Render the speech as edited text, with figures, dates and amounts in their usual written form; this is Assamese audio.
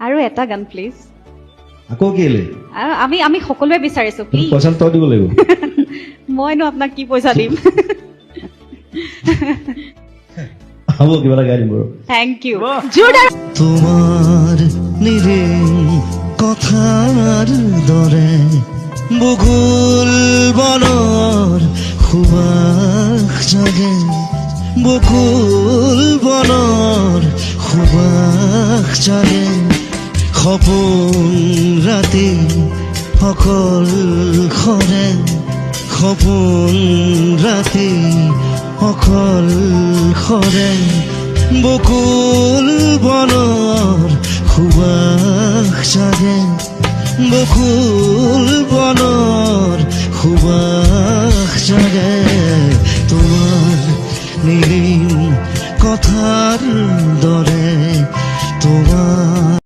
আৰু এটা গান প্লিজ। আকৌ কেলে আমি আমি সকলোৱে বিচাৰিছো প্লিজ। পইচা তই দিব লাগিব। মইনো আপোনাক কি পইচা দিম। হ'ব কিবা এটা গাই দিম বাৰু। থ্যাংক ইউ জোৰদাৰ। তোমাৰ নিৰিম কথাৰ দৰে বকুল বনৰ সুবাস জাগে বকুল বনৰ সুবাস জাগে সপোন ৰাতি অকল খৰে সপোন ৰাতি অকল খৰে বকুল বনৰ সুবাস জাগে বকুল বনৰ সুবাস জাগে তোমাৰ নিৰিম কথাৰ দৰে তোমাৰ